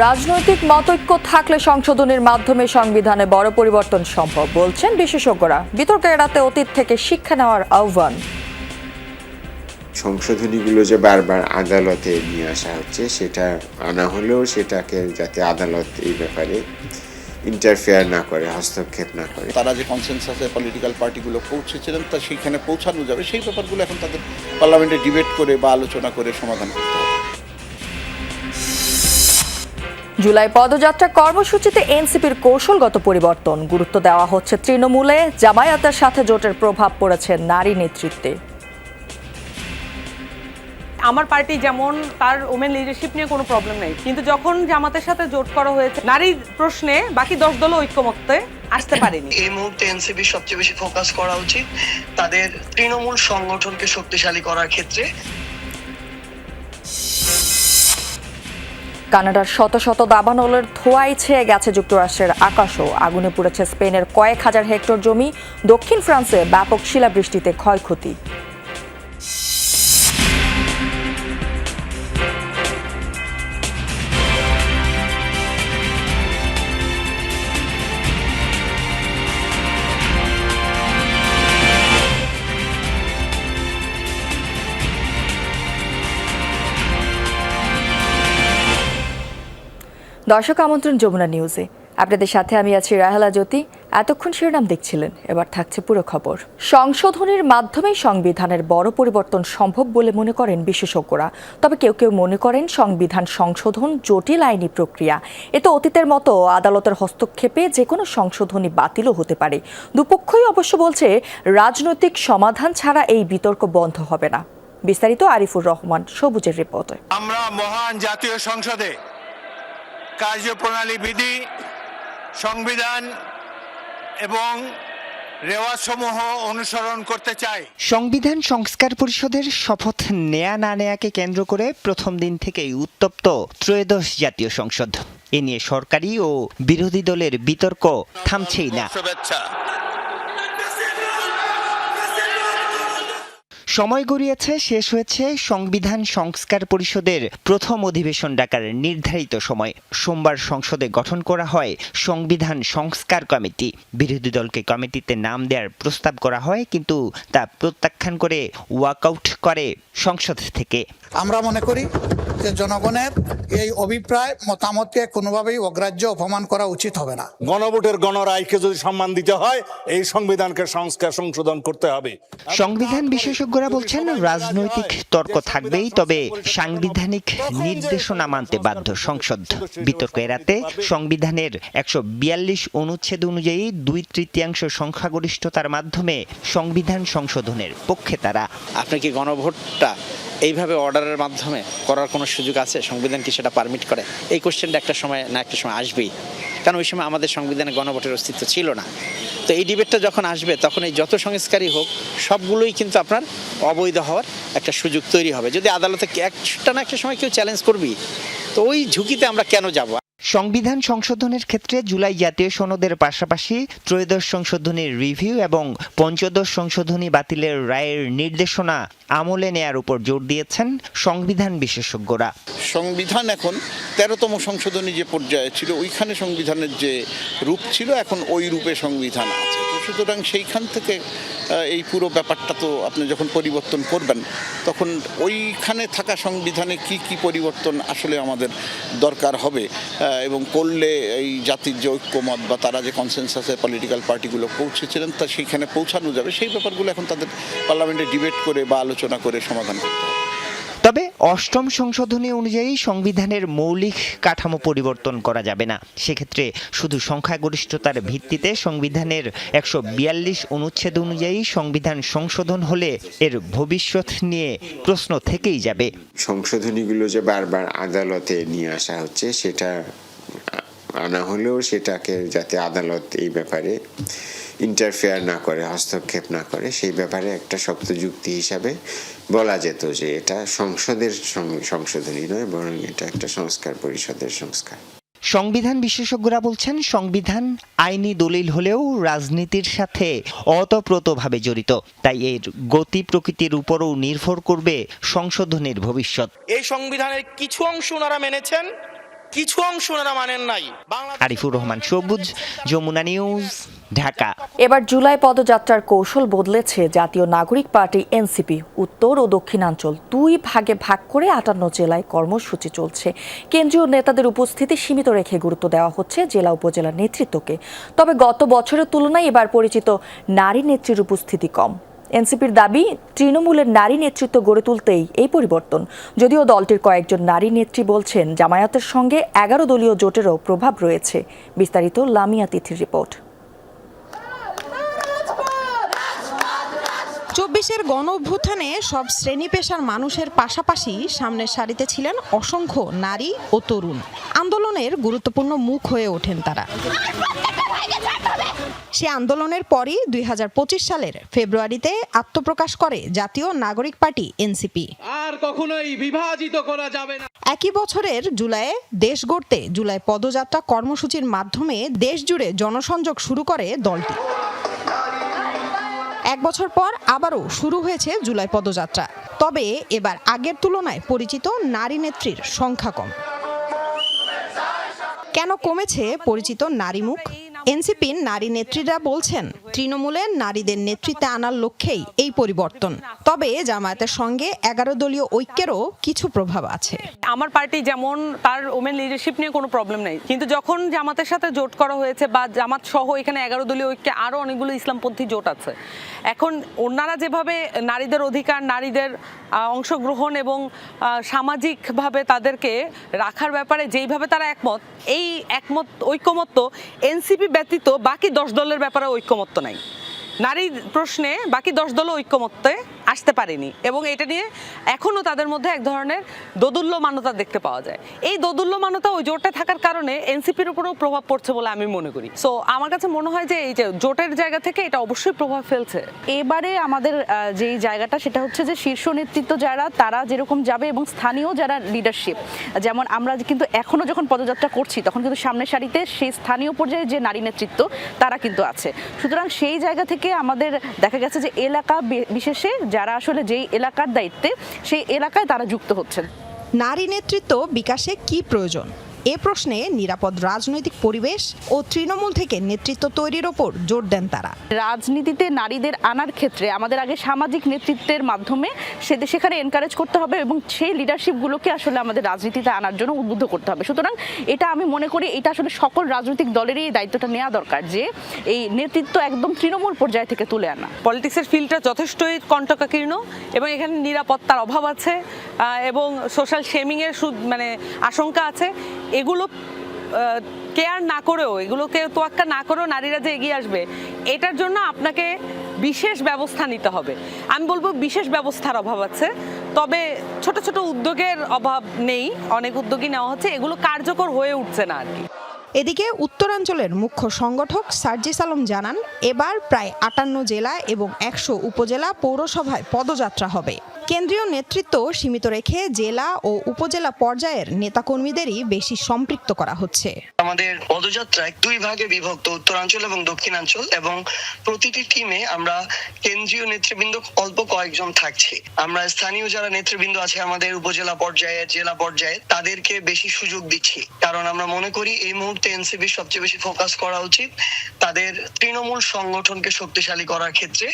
রাজনৈতিক মতৈক্য থাকলে সংশোধনের মাধ্যমে সংবিধানে বড় পরিবর্তন সম্ভব বলছেন বিশেষজ্ঞরা। বিতর্ক এড়াতে অতীত থেকে শিক্ষা নেওয়ার আহ্বান। সংশোধনীগুলো যে বারবার আদালতে নিয়ে আসা হচ্ছে, সেটা আনা হলেও সেটাকে যাতে আদালত এই ব্যাপারে ইন্টারফেয়ার না করে, হস্তক্ষেপ না করে। তারা যে কনসেনসাসে পলিটিক্যাল পার্টিগুলো পৌঁছেছিলেন তা সেইখানে পৌঁছানো যাবে, সেই ব্যাপারগুলো এখন তাদের পার্লামেন্টে ডিবেট করে বা আলোচনা করে সমাধান করতে হবে। জুলাই পদযাত্রা কর্মসূচিতে এনসিপির কৌশলগত পরিবর্তন, গুরুত্ব দেওয়া হচ্ছে তৃণমূলে। জামায়াতের সাথে জোটের প্রভাব পড়েছে নারী নেতৃত্বে। আমার পার্টি যেমন তার ওমেন লিডারশিপ নিয়ে কোনো প্রবলেম নেই, কিন্তু যখন জামাতের সাথে জোট করা হয়েছে নারী প্রশ্নে বাকি 10 দলও ঐক্যমত্যে আসতে পারেনি। এই মুহূর্তে এনসিপি সবচেয়ে বেশি ফোকাস করা উচিত তাদের তৃণমূল সংগঠনকে শক্তিশালী করার ক্ষেত্রে। কানাডার শত শত দাবানলের ধোঁয়ায় ছেয়ে গেছে যুক্তরাষ্ট্রের আকাশও। আগুনে পুড়েছে স্পেনের কয়েক হাজার হেক্টর জমি। দক্ষিণ ফ্রান্সে ব্যাপক শিলাবৃষ্টিতে ক্ষয়ক্ষতি। দর্শক আমন্ত্রণ যমুনা নিউজে। আপনাদের সাথে আমি আছি রাহেলা জ্যোতি। এতক্ষণ শিরোনাম দেখছিলেন, এবার থাকছে পুরো খবর। সংশোধনের মাধ্যমে সংবিধানের বড় পরিবর্তন সম্ভব বলে মনে করেন বিশেষজ্ঞরা। তবে কেউ কেউ মনে করেন সংবিধান সংশোধন জটিল আইনি প্রক্রিয়া। এতে অতীতের মতো আদালতের হস্তক্ষেপে যে কোনো সংশোধনী বাতিলও হতে পারে। দুপক্ষই অবশ্য বলছে রাজনৈতিক সমাধান ছাড়া এই বিতর্ক বন্ধ হবে না। বিস্তারিত আরিফুর রহমান সবুজের রিপোর্টে। আমরা মহান জাতীয় সংসদে কার্যপ্রণালী বিধি, সংবিধান এবং রেওয়াজসমূহ অনুসরণ করতে চাই। সংবিধান সংস্কার পরিষদের শপথ নেয়া না নেয়াকে কেন্দ্র করে প্রথম দিন থেকেই উত্তপ্ত ত্রয়োদশ জাতীয় সংসদ। এ নিয়ে সরকারি ও বিরোধী দলের বিতর্ক থামছেই না। সময় গড়িয়েছে, শেষ হয়েছে সংবিধান সংস্কার পরিষদের প্রথম অধিবেশন ডাকার নির্ধারিত সময়। সোমবার সংসদে গঠন করা হয় সংবিধান সংস্কার কমিটি। বিরোধী দলকে কমিটিতে নাম দেওয়ার প্রস্তাব করা হয়, কিন্তু তা প্রত্যাখ্যান করে ওয়াকআউট করে সংসদ থেকে। আমরা মনে করি যে জনগণের এই অভিপ্রায় মতামতকে কোনোভাবেই অগ্রাহ্য অপমান করা উচিত হবে না। গণভোটের গণরায়কে যদি সম্মান দিতে হয়, এই সংবিধানকে সংশোধন করতে হবে। সংবিধান বিশেষজ্ঞরা বলছেন রাজনৈতিক তর্ক থাকবেই, তবে সাংবিধানিক নির্দেশনা মানতে বাধ্য সংসদ। বিতর্ক এড়াতে সংবিধানের 142 অনুচ্ছেদ অনুযায়ী 2/3 সংখ্যাগরিষ্ঠতার মাধ্যমে সংবিধান সংশোধনের পক্ষে তারা। আপনি কি গণভোটটা এইভাবে অর্ডারের মাধ্যমে করার কোনো সুযোগ আছে? সংবিধান কি সেটা পারমিট করে? এই কোশ্চেনটা একটা সময় আসবেই, কারণ ওই সময় আমাদের সংবিধানে গণভোটের অস্তিত্ব ছিল না। তো এই ডিবেটটা যখন আসবে, তখন এই যত সংস্কারই হোক সবগুলোই কিন্তু আপনার অবৈধ হওয়ার একটা সুযোগ তৈরি হবে। যদি আদালতে একটা না একটা সময় কেউ চ্যালেঞ্জ করবি, তো ওই ঝুঁকিতে আমরা কেন যাব? সংবিধান সংশোধনের ক্ষেত্রে জুলাই জাতীয় সনদের পাশাপাশি ত্রয়োদশ সংশোধনীর রিভিউ এবং পঞ্চদশ সংশোধনী বাতিলের রায়ের নির্দেশনা আমলে নেয়ার উপর জোর দিয়েছেন সংবিধান বিশেষজ্ঞরা। সংবিধান এখন 13তম সংশোধনী যে পর্যায়ে ছিল, ওইখানে সংবিধানের যে রূপ ছিল এখন ওই রূপে সংবিধান আছে। তো সুতরাং সেইখান থেকে এই পুরো ব্যাপারটা তো আপনি যখন পরিবর্তন করবেন, তখন ওইখানে থাকা সংবিধানে কি কি পরিবর্তন আসলে আমাদের দরকার হবে এবং করলে এই জাতির যে ঐক্যমত বা তারা যে কনসেনসাসে পলিটিক্যাল পার্টিগুলো পৌঁছেছিলেন তা সেইখানে পৌঁছানো যাবে, সেই ব্যাপারগুলো এখন তাদের পার্লামেন্টে ডিবেট করে বা আলোচনা করে সমাধান করতে হবে। তবে অষ্টম সংশোধনী অনুযায়ী সংবিধানের মৌলিক কাঠামো পরিবর্তন করা যাবে না। সেক্ষেত্রে শুধু সংখ্যাগরিষ্ঠতার ভিত্তিতে সংবিধানের 142 অনুচ্ছেদ অনুযায়ী সংবিধান সংশোধন হলে এর ভবিষ্যৎ নিয়ে প্রশ্ন থেকেই যাবে। সংশোধনীগুলো যে বারবার আদালতে নিয়ে আসা হচ্ছে, সেটা আনা হলেও সেটাকে যাতে আদালত এই ব্যাপারে ইন্টারফেয়ার না করে, হস্তক্ষেপ না করে, সেই ব্যাপারে একটা শক্ত যুক্তি হিসাবে বলা যেত যে এটা সংসদের সংশোধনী নয়, বরং এটা একটা সংস্কার পরিষদের সংস্কার। সংবিধান বিশেষজ্ঞরা বলছেন সংবিধান আইনি দলিল হলেও রাজনীতির সাথে ওতপ্রোতভাবে জড়িত, তাই এর গতি প্রকৃতির উপরও নির্ভর করবে সংশোধনের ভবিষ্যৎ। এই সংবিধানের কিছু অংশ ওনারা মেনেছেন, কিছু অংশ ওনারা মানেন নাই। আরিফুর রহমান সবুজ, যমুনা নিউজ, ঢাকা। এবার জুলাই পদযাত্রার কৌশল বদলেছে জাতীয় নাগরিক পার্টি এনসিপি। উত্তর ও দক্ষিণাঞ্চল দুই ভাগে ভাগ করে 58 জেলায় কর্মসূচি চলছে। কেন্দ্রীয় নেতাদের উপস্থিতি সীমিত রেখে গুরুত্ব দেওয়া হচ্ছে জেলা উপজেলা নেতৃত্বকে। তবে গত বছরের তুলনায় এবার পরিচিত নারী নেত্রীর উপস্থিতি কম। এনসিপির দাবি, তৃণমূলের নারী নেতৃত্ব গড়ে তুলতেই এই পরিবর্তন। যদিও দলটির কয়েকজন নারী নেত্রী বলছেন জামায়াতের সঙ্গে 11 দলীয় জোটেরও প্রভাব রয়েছে। বিস্তারিত লামিয়া তিথির রিপোর্ট। 24-এর গণ অভ্যুত্থানে সব শ্রেণী পেশার মানুষের পাশাপাশি সামনের সারিতে ছিলেন অসংখ্য নারী ও তরুণ। আন্দোলনের গুরুত্বপূর্ণ মুখ হয়ে ওঠেন তারা। সে আন্দোলনের পরই 2025 সালের ফেব্রুয়ারিতে আত্মপ্রকাশ করে জাতীয় নাগরিক পার্টি এনসিপি। আর কখনোই বিভাজিত করা যাবে না। একই বছরের জুলাইয়ে দেশ গড়তে জুলাই পদযাত্রা কর্মসূচির মাধ্যমে দেশ জুড়ে জনসংযোগ শুরু করে দলটি। এক বছর পর আবারও শুরু হয়েছে জুলাই পদযাত্রা। তবে এবার আগের তুলনায় পরিচিত নারী নেত্রীর সংখ্যা কম। কেন কমেছে পরিচিত নারী মুখ? এনসিপির নারী নেত্রীরা বলছেন, তৃণমূলের নারীদের নেতৃত্বে আনার লক্ষ্যেই এই পরিবর্তন। তবে জামায়াতের সঙ্গে 11 দলীয় ঐক্যেরও কিছু প্রভাব আছে। আমার পার্টি যেমন তার ওমেন লিডারশিপ নিয়ে কোনো প্রবলেম নেই, কিন্তু যখন জামাতের সাথে জোট করা হয়েছে বা জামাত সহ এখানে 11 দলীয় ঐক্যে আরও অনেকগুলো ইসলামপন্থী জোট আছে, এখন ওনারা যেভাবে নারীদের অধিকার, নারীদের অংশগ্রহণ এবং সামাজিকভাবে তাদেরকে রাখার ব্যাপারে যেইভাবে তারা একমত, এই একমত ঐকমত্য এনসিপি ব্যতীত বাকি 10 দলের ব্যাপারে ঐকমত্য নাই। নারী প্রশ্নে বাকি 10 দলও ঐকমত্যে আসতে পারেনি এবং এটা নিয়ে এখনও তাদের মধ্যে এক ধরনের দোদুল্যমানতা দেখতে পাওয়া যায়। এই দোদুল্যমানতা ওই জোটে থাকার কারণে এনসিপির উপরেও প্রভাব পড়ছে বলে আমি মনে করি। সো আমার কাছে মনে হয় যে এই যে জোটের জায়গা থেকে এটা অবশ্যই প্রভাব ফেলছে। এবারে আমাদের যেই জায়গাটা সেটা হচ্ছে যে শীর্ষ নেতৃত্ব যারা, তারা যেরকম যাবে এবং স্থানীয় যারা লিডারশিপ, যেমন আমরা কিন্তু এখনো যখন পদযাত্রা করছি তখন কিন্তু সামনের সারিতে সেই স্থানীয় পর্যায়ে যে নারী নেতৃত্ব তারা কিন্তু আছে। সুতরাং সেই জায়গা থেকে আমাদের দেখা গেছে যে এলাকা বিশেষে যারা আসলে যেই এলাকার দায়িত্বে সেই এলাকায় তারা যুক্ত হচ্ছেন। নারী নেতৃত্ব বিকাশে কি প্রয়োজন? এ প্রশ্নে নিরাপদ রাজনৈতিক পরিবেশ ও তৃণমূল থেকে নেতৃত্ব তৈরির ওপর জোর দেন তারা। রাজনীতিতে নারীদের আনার ক্ষেত্রে আমাদের আগে সামাজিক নেতৃত্বের মাধ্যমে সেখানে এনকারেজ করতে হবে এবং সেই লিডারশিপগুলোকে আসলে আমাদের রাজনীতিতে আনার জন্য উদ্বুদ্ধ করতে হবে। সুতরাং এটা আমি মনে করি এটা আসলে সকল রাজনৈতিক দলেরই এই দায়িত্বটা নেওয়া দরকার, যে এই নেতৃত্ব একদম তৃণমূল পর্যায় থেকে তুলে আনা। পলিটিক্সের ফিল্ডটা যথেষ্টই কণ্টকাকীর্ণ এবং এখানে নিরাপত্তার অভাব আছে এবং সোশ্যাল শেমিংয়ের মানে আশঙ্কা আছে। এগুলো কেয়ার না করেও, এগুলোকে তোয়াক্কা না করেও নারীরা যে এগিয়ে আসবে, এটার জন্য আপনাকে বিশেষ ব্যবস্থা নিতে হবে। আমি বলবো বিশেষ ব্যবস্থার অভাব আছে, তবে ছোট ছোট উদ্যোগের অভাব নেই, অনেক উদ্যোগই নেওয়া হচ্ছে, এগুলো কার্যকর হয়ে উঠছে না আর কি। এদিকে উত্তরাঞ্চলের মুখ্য সংগঠক সার্জিস আলম জানান, এবার প্রায় 58 জেলা এবং 100 উপজেলা পৌরসভায় পদযাত্রা হবে। কেন্দ্রীয় নেতৃত্ব সীমিত রেখে জেলা ও উপজেলা পর্যায়ের নেতাকর্মীদেরই বেশি সম্পৃক্ত করা হচ্ছে। আমাদের পদযাত্রায় 2 ভাগে বিভক্ত, উত্তরাঞ্চল এবং দক্ষিণাঞ্চল, এবং প্রতিটি টিমে আমরা কেন্দ্রীয় নেতৃবৃন্দ অল্প কয়েকজন থাকছি। আমরা স্থানীয় যারা নেতৃবৃন্দ আছে আমাদের উপজেলা পর্যায়ে, জেলা পর্যায়ে, তাদেরকে বেশি সুযোগ দিচ্ছি, কারণ আমরা মনে করি এই মুহূর্তে এনসিপি সবচেয়ে বেশি ফোকাস করা উচিত তাদের তৃণমূল সংগঠনকে শক্তিশালী করার ক্ষেত্রে।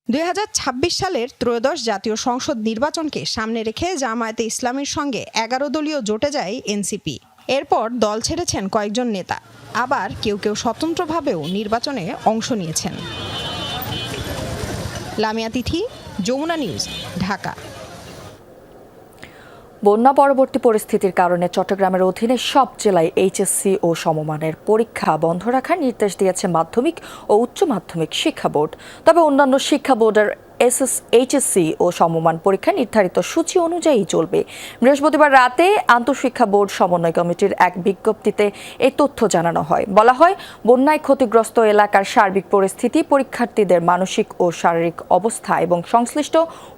2026 সালের ত্রয়োদশ জাতীয় সংসদ নির্বাচনকে সামনে রেখে জামায়াতে ইসলামীর সঙ্গে 11 দলীয় জোটে যায় এনসিপি। এরপর দল ছেড়েছেন কয়েকজন নেতা, আবার কেউ কেউ স্বতন্ত্রভাবেও নির্বাচনে অংশ নিয়েছেন। লামিয়া তিথি, যমুনা নিউজ, ঢাকা। বন্যা পরবর্তী পরিস্থিতির কারণে চট্টগ্রামের অধীনে সব জেলায় এইচএসসি ও সমমানের পরীক্ষা বন্ধ রাখার নির্দেশ দিয়েছে মাধ্যমিক ও উচ্চ মাধ্যমিক শিক্ষা বোর্ড। তবে অন্যান্য শিক্ষা বোর্ডের এইচএসসি ও সমমান পরীক্ষা নির্ধারিত সূচি অনুযায়ী চলবে। বৃহস্পতিবার রাতে আন্তঃশিক্ষা বোর্ড সমন্বয় কমিটির এক বিজ্ঞপ্তিতে এই তথ্য জানানো হয়। বলা হয়, বন্যায় ক্ষতিগ্রস্ত এলাকার সার্বিক পরিস্থিতি, পরীক্ষার্থীদের মানসিক ও শারীরিক অবস্থা এবং সংশ্লিষ্ট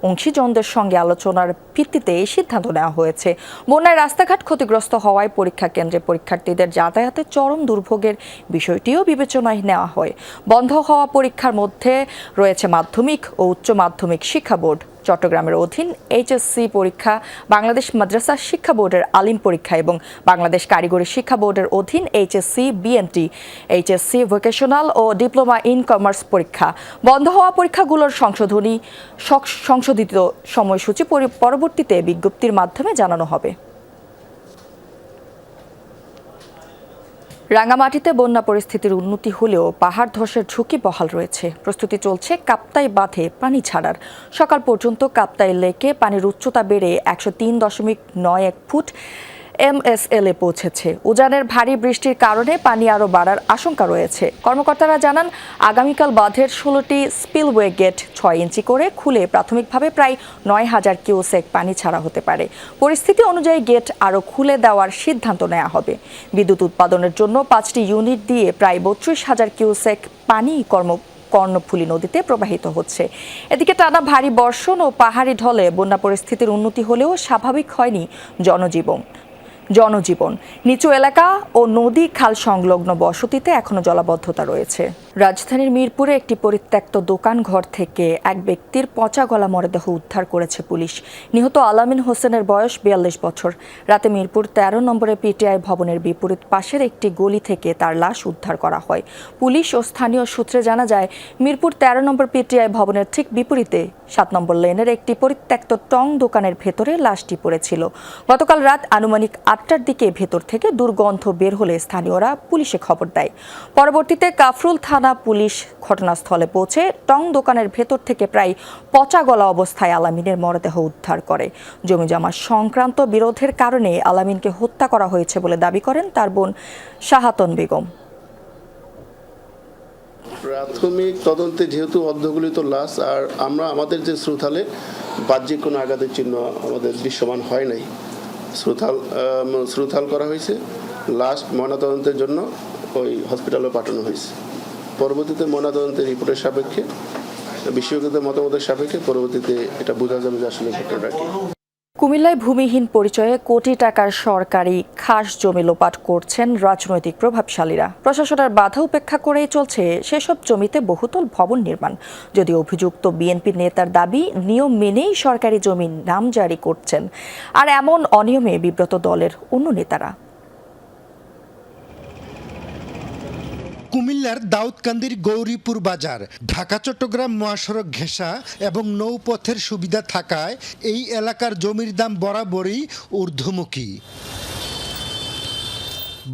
অংশীজনদের সঙ্গে আলোচনার ভিত্তিতে এই সিদ্ধান্ত নেওয়া হয়েছে। বন্যায় রাস্তাঘাট ক্ষতিগ্রস্ত হওয়ায় পরীক্ষা কেন্দ্রে পরীক্ষার্থীদের যাতায়াতে চরম দুর্ভোগের বিষয়টিও বিবেচনায় নেওয়া হয়। বন্ধ হওয়া পরীক্ষার মধ্যে রয়েছে মাধ্যমিক ও উচ্চ মাধ্যমিক শিক্ষা বোর্ড, চট্টগ্রামের অধীন এইচএসসি পরীক্ষা, বাংলাদেশ মাদ্রাসা শিক্ষা বোর্ডের আলিম পরীক্ষা এবং বাংলাদেশ কারিগরি শিক্ষা বোর্ডের অধীন এইচএসসি বিএনটি, এইচএসসি ভোকেশনাল ও ডিপ্লোমা ইন কমার্স পরীক্ষা। বন্ধ হওয়া পরীক্ষাগুলোর সংশোধিত সময়সূচি পরবর্তীতে বিজ্ঞপ্তির মাধ্যমে জানানো হবে। রাঙ্গামাটিতে বন্যা পরিস্থিতির উন্নতি হলেও পাহাড় ধসের ঝুঁকি বহাল রয়েছে। প্রস্তুতি চলছে কাপ্তাই বাঁধে পানি ছাড়ার। সকাল পর্যন্ত কাপ্তাই লেকে পানির উচ্চতা বেড়ে 103.91 ফুট MSL-এ পৌঁছেছে। উজানের ভারী বৃষ্টির কারণে পানি আরও বাড়ার আশঙ্কা রয়েছে। কর্মকর্তারা জানান, আগামীকাল বাঁধের 16টি স্পিলওয়ে গেট 6 ইঞ্চি করে খুলে প্রাথমিকভাবে প্রায় 9,000 কিউসেক পানি ছাড়া হতে পারে। পরিস্থিতি অনুযায়ী গেট আরও খুলে দেওয়ার সিদ্ধান্ত নেওয়া হবে। বিদ্যুৎ উৎপাদনের জন্য 5টি ইউনিট দিয়ে প্রায় 32,000 কিউসেক পানি কর্ণফুলী নদীতে প্রবাহিত হচ্ছে। এদিকে টানা ভারী বর্ষণ ও পাহাড়ি ঢলে বন্যা পরিস্থিতির উন্নতি হলেও স্বাভাবিক হয়নি জনজীবন। নিচু এলাকা ও নদী খাল সংলগ্ন বসতিতে এখনো জলাবদ্ধতা রয়েছে। রাজধানীর মিরপুরে একটি পরিত্যক্ত দোকান ঘর থেকে এক ব্যক্তির পচা গলা মরদেহ উদ্ধার করেছে পুলিশ। নিহত আলামিন হোসেনের বয়স 42 বছর। রাতে মিরপুর 13 নম্বরের পিটিআই ভবনের বিপরীত পাশের একটি গলি থেকে তার লাশ উদ্ধার করা হয়। পুলিশ ও স্থানীয় সূত্রে জানা যায়, মিরপুর 13 নম্বর পিটিআই ভবনের ঠিক বিপরীতে 7 নম্বর লেনের একটি পরিত্যক্ত টং দোকানের ভেতরে লাশটি পড়েছিল। গতকাল রাত আনুমানিক 8টার দিকে ভেতর থেকে দুর্গন্ধ বের হলে স্থানীয়রা পুলিশে খবর দেয়। পরবর্তীতে কাফরুল থানা পুলিশ ঘটনাস্থলে পৌঁছে টং দোকানের ভেতর থেকে প্রায় পচা গলা অবস্থায় আলামিনের মরদেহ উদ্ধার করে। জমিজমা সংক্রান্ত বিরোধের কারণে আলামিনকে হত্যা করা হয়েছে বলে দাবি করেন তার বোন শাহাতন বেগম। প্রাথমিক তদন্তে যেহেতু অর্ধগলিত লাশ, আর আমাদের যে শ্রুথালে বাহ্যিক কোনো আঘাতের চিহ্ন আমাদের দৃশ্যমান হয় নাই, শ্রুথাল করা হয়েছে। লাশ ময়নাতদন্তের জন্য ওই হসপিটালে পাঠানো হয়েছে। পরবর্তীতে ময়নাতদন্তের রিপোর্টের সাপেক্ষে, বিশেষজ্ঞদের মতামতের সাপেক্ষে পরবর্তীতে এটা বোঝা যাবে যে আসলে ঘটনাটা কি। কুমিল্লায় ভূমিহীন পরিচয়ে কোটি টাকার সরকারি খাস জমি লোপাট করছেন রাজনৈতিক প্রভাবশালীরা। প্রশাসনের বাধা উপেক্ষা করেই চলছে সেসব জমিতে বহুতল ভবন নির্মাণ। যদিও অভিযুক্ত বিএনপি নেতার দাবি, নিয়ম মেনেই সরকারি জমির নাম জারি করছেন। আর এমন অনিয়মে বিব্রত দলের অন্য নেতারা। কুমিল্লার দাউদকান্দির গৌরীপুর বাজার ঢাকা চট্টগ্রাম মহাসড়ক ঘেঁষা এবং নৌপথের সুবিধা থাকায় এই এলাকার জমির দাম বরাবরই ঊর্ধ্বমুখী।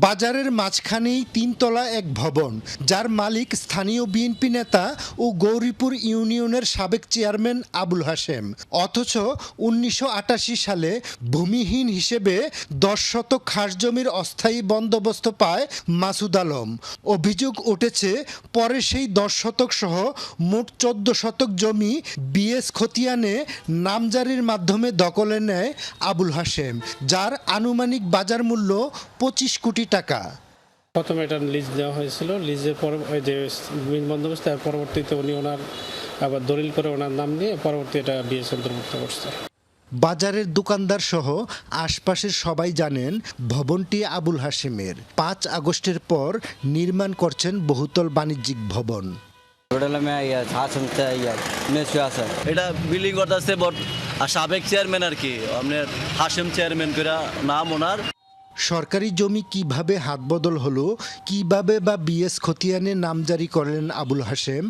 বাজারের মাঝখানেই 3 তলা এক ভবন, যার মালিক স্থানীয় বিএনপি নেতা ও গৌরীপুর ইউনিয়নের সাবেক চেয়ারম্যান আবুল হাশেম। অথচ 1988 সালে ভূমিহীন হিসেবে 10 শতক খাস জমির অস্থায়ী বন্দোবস্ত পায় মাসুদ আলম। অভিযোগ উঠেছে, পরে সেই 10 শতক সহ মোট 14 শতক জমি বিএস খতিয়ানে নামজারির মাধ্যমে দখলে নেয় আবুল হাশেম, যার আনুমানিক বাজার মূল্য 25 কোটি টাকা। প্রথমে এটা লিজ দেওয়া হয়েছিল, লিজের পর যে বন্দোবস্ত, পরবর্তীতে উনি ওনার আবার দলিল করে ওনার নাম নিয়ে পরবর্তী এটা বিএস অন্তর্ভুক্ত করছে। বাজারের দোকানদার সহ আশপাশের সবাই জানেন ভবনটি আবুল হাশেমের। 5 আগস্টের পর নির্মাণ করছেন বহুতল বাণিজ্যিক ভবন। এটা বিল্ডিং করতেছে সাবেক চেয়ারম্যান আর কি, আপনার হাশেম চেয়ারম্যান করে নাম ওনার। সরকারি জমি কিভাবে হাতবদল হলো, কিভাবে বা বিএস খতিয়ানে নামজারি করলেন আবুল হাশেম?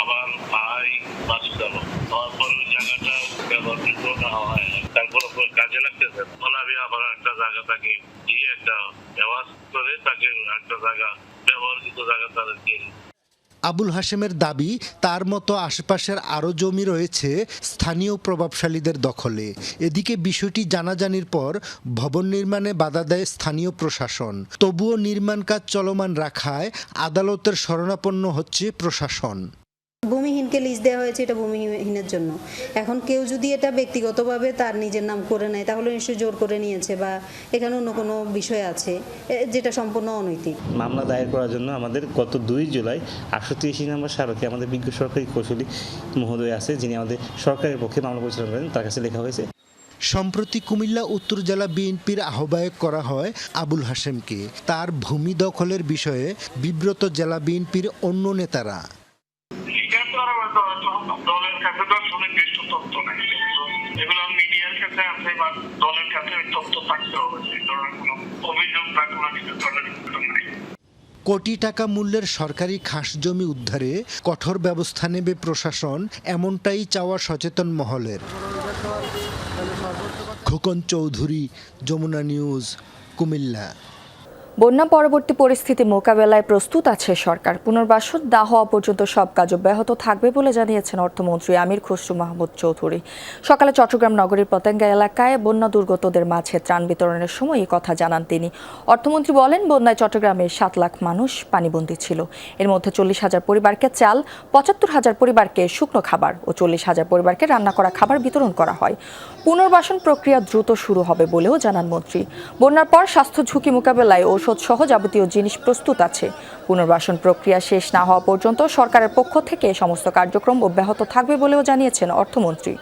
আমার ভাই মাসুদ আলম, তারপর জায়গাটা ব্যবহৃত না হয়, তারপর কাজে লাগতেছে, আমি আবার একটা জায়গা তাকে দিয়ে একটা ব্যবহার করে তাকে একটা জায়গা ব্যবহৃত জায়গা তাদের দিয়ে। আবুল হাশেমের দাবি, তার মতো আশেপাশের আরও জমি রয়েছে স্থানীয় প্রভাবশালীদের দখলে। এদিকে বিষয়টি জানাজানির পর ভবন নির্মাণে বাধা দেয় স্থানীয় প্রশাসন। তবুও নির্মাণ কাজ চলমান রাখায় আদালতের শরণাপন্ন হচ্ছে প্রশাসন। ভূমিহীনকে লিজ দেওয়া হয়েছে, এটা ভূমিহীনের জন্য। এখন কেউ যদি এটা ব্যক্তিগতভাবে তার নিজের নাম করে নেয়, তাহলে নিশ্চয়ই জোর করে নিয়েছে বা এখানে অন্য কোনো বিষয় আছে, যেটা সম্পূর্ণ অনৈতিক। মামলা দায়ের করার জন্য আমাদের গত 2 জুলাই 883 নম্বর স্মারকে আমাদের বিজ্ঞ সরকারি কৌশলী মহোদয় আছে, যিনি আমাদের সরকারের পক্ষে মামলা পরিচালনা করেন, তার কাছে লেখা হয়েছে। সম্প্রতি কুমিল্লা উত্তর জেলা বিএনপির আহ্বায়ক করা হয় আবুল হাশেমকে। তার ভূমি দখলের বিষয়ে বিব্রত জেলা বিএনপির অন্য নেতারা। দলের কাছে তথ্য নাই। এগুলো মিডিয়ার কাছে আছে বা দলের কাছে ওই তথ্য থাকতে হবে, সেই ধরনের কোনো অভিযোগ বা কোনো কিছু দলের নাই। কোটি টাকা মূল্যের সরকারি খাস জমি উদ্ধারে কঠোর ব্যবস্থা নেবে প্রশাসন, এমনটাই চাওয়া সচেতন মহলের। খোকন চৌধুরী, যমুনা নিউজ, কুমিল্লা। বন্যা পরবর্তী পরিস্থিতি মোকাবেলায় প্রস্তুত আছে সরকার। পুনর্বাসন না হওয়া পর্যন্ত সব কাজ অব্যাহত থাকবে বলে জানিয়েছেন অর্থমন্ত্রী আমির খসরু মাহমুদ চৌধুরী। সকালে চট্টগ্রাম নগরীর পতেঙ্গা এলাকায় বন্যা দুর্গতদের মাঝে ত্রাণ বিতরণের সময় এই কথা জানান তিনি। অর্থমন্ত্রী বলেন, বন্যায় চট্টগ্রামে 7 লাখ মানুষ পানিবন্দী ছিল। এর মধ্যে 40,000 পরিবারকে চাল, 75,000 পরিবারকে শুকনো খাবার ও 40,000 পরিবারকে রান্না করা খাবার বিতরণ করা হয়। পুনর্বাসন প্রক্রিয়া দ্রুত শুরু হবে বলেও জানান মন্ত্রী। বন্যার পর স্বাস্থ্য ঝুঁকি মোকাবেলায় ঔষধ সহ যাবতীয় জিনিস প্রস্তুত আছে। পুনর্বাসন প্রক্রিয়া শেষ না হওয়া পর্যন্ত সরকারের পক্ষ থেকে সমস্ত কার্যক্রম অব্যাহত থাকবে বলেও জানিয়েছেন অর্থমন্ত্রী।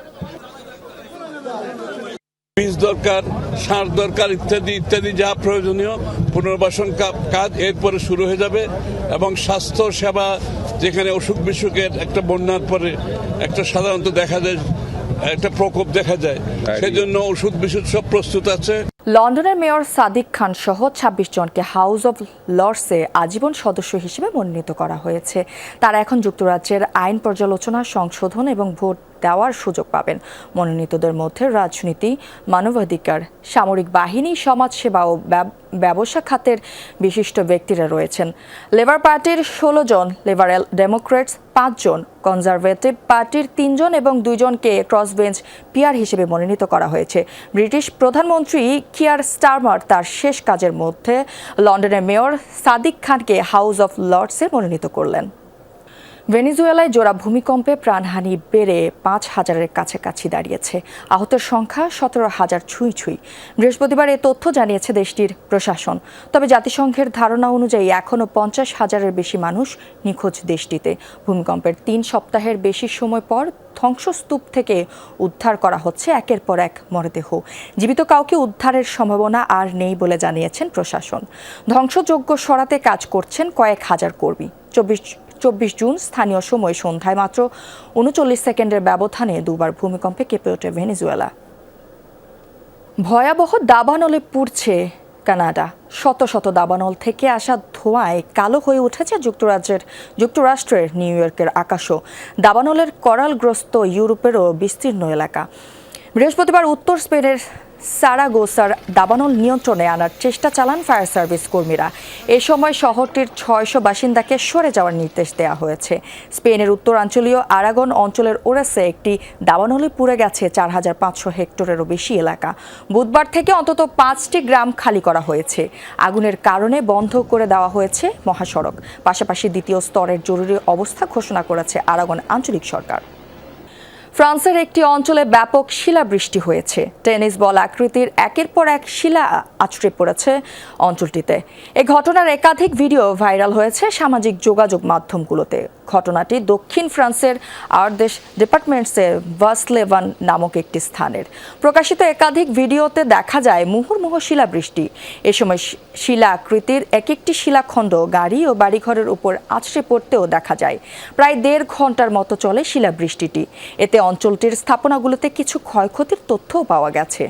বীজ দরকার, সার দরকার, ইত্যাদি ইত্যাদি যা প্রয়োজনীয় পুনর্বাসন কাজ এরপরে শুরু হয়ে যাবে এবং স্বাস্থ্য সেবা যেখানে অসুখ বিসুখের একটা বন্যার পরে একটা সাধারণত দেখা যায় একটা প্রকোপ দেখা যায়, সেজন্য ওষুধ বিশুদ্ধ সব প্রস্তুত আছে। লন্ডনের মেয়র সাদিক খান সহ 26 জনকে হাউস অব লর্ডসে আজীবন সদস্য হিসেবে মনোনীত করা হয়েছে। তারা এখন যুক্তরাজ্যের আইন পর্যালোচনা, সংশোধন এবং ভোট দেওয়ার সুযোগ পাবেন। মনোনীতদের মধ্যে রাজনীতি, মানবাধিকার, সামরিক বাহিনী, সমাজসেবা ও ব্যবসা খাতের বিশিষ্ট ব্যক্তিরা রয়েছেন। লেবার পার্টির 16 জন, লিবারেল ডেমোক্রেটস 5 জন, কনজারভেটিভ পার্টির 3 জন এবং 2 জনকে ক্রসবেঞ্চ পিআর হিসেবে মনোনীত করা হয়েছে। ব্রিটিশ প্রধানমন্ত্রী কিয়ার স্টারমার তার শেষ কাজের মধ্যে লন্ডনের মেয়র সাদিক খানকে হাউস অব লর্ডসে মনোনীত করলেন। ভেনেজুয়েলায় জোড়া ভূমিকম্পে প্রাণহানি বেড়ে 5,000-এর কাছাকাছি দাঁড়িয়েছে। আহতের সংখ্যা 17,000 ছুঁই। বৃহস্পতিবার এ তথ্য জানিয়েছে দেশটির প্রশাসন। তবে জাতিসংঘের ধারণা অনুযায়ী এখনও 50,000-এর বেশি মানুষ নিখোঁজ দেশটিতে। ভূমিকম্পের 3 সপ্তাহের বেশি সময় পর ধ্বংসস্তূপ থেকে উদ্ধার করা হচ্ছে একের পর এক মরদেহ। জীবিত কাউকে উদ্ধারের সম্ভাবনা আর নেই বলে জানিয়েছেন প্রশাসন। ধ্বংসযজ্ঞ সরাতে কাজ করছেন কয়েক হাজার কর্মী। 24 জুন স্থানীয় সময় সন্ধ্যায় মাত্র 39 সেকেন্ডের ব্যবধানে দুবার ভূমিকম্পে কেঁপে ওঠে ভেনেজুয়েলা। ভয়াবহ দাবানলে পুড়ছে কানাডা। শত শত দাবানল থেকে আসা ধোঁয়ায় কালো হয়ে উঠেছে যুক্তরাষ্ট্রের নিউ ইয়র্কের আকাশও। দাবানলের করালগ্রস্ত ইউরোপেরও বিস্তীর্ণ এলাকা। বৃহস্পতিবার উত্তর স্পেনের সারাগোসার দাবানল নিয়ন্ত্রণে আনার চেষ্টা চালান ফায়ার সার্ভিস কর্মীরা। এ সময় শহরটির 600 বাসিন্দাকে সরে যাওয়ার নির্দেশ দেওয়া হয়েছে। স্পেনের উত্তরাঞ্চলীয় আরাগন অঞ্চলের ওরেসে একটি দাবানলে পুড়ে গেছে 4,500 হেক্টরেরও বেশি এলাকা। বুধবার থেকে অন্তত 5টি গ্রাম খালি করা হয়েছে। আগুনের কারণে বন্ধ করে দেওয়া হয়েছে মহাসড়ক। পাশাপাশি দ্বিতীয় স্তরের জরুরি অবস্থা ঘোষণা করেছে আরাগন আঞ্চলিক সরকার। ফ্রান্সের একটি অঞ্চলে ব্যাপক শিলাবৃষ্টি হয়েছে। টেনিস বল আকৃতির একের পর এক শিলা আছড়ে পড়েছে অঞ্চলটিতে। এই ঘটনার একাধিক ভিডিও ভাইরাল হয়েছে সামাজিক যোগাযোগ মাধ্যমগুলোতে। ঘটনাটি দক্ষিণ ফ্রান্সের আরদেশ ডিপার্টমেন্টসের ভাসলেভান নামক একটি স্থানের। প্রকাশিত একাধিক ভিডিওতে দেখা যায় মুহুর্মুহু শিলাবৃষ্টি। এ সময় শিলা আকৃতির এক একটি শিলাখণ্ড গাড়ি ও বাড়িঘরের উপর আছড়ে পড়তেও দেখা যায়। প্রায় 1.5 ঘন্টার মতো চলে শিলাবৃষ্টিটি। এতে অঞ্চলটির স্থাপনাগুলোতে কিছু ক্ষয়ক্ষতির তথ্যও পাওয়া গেছে।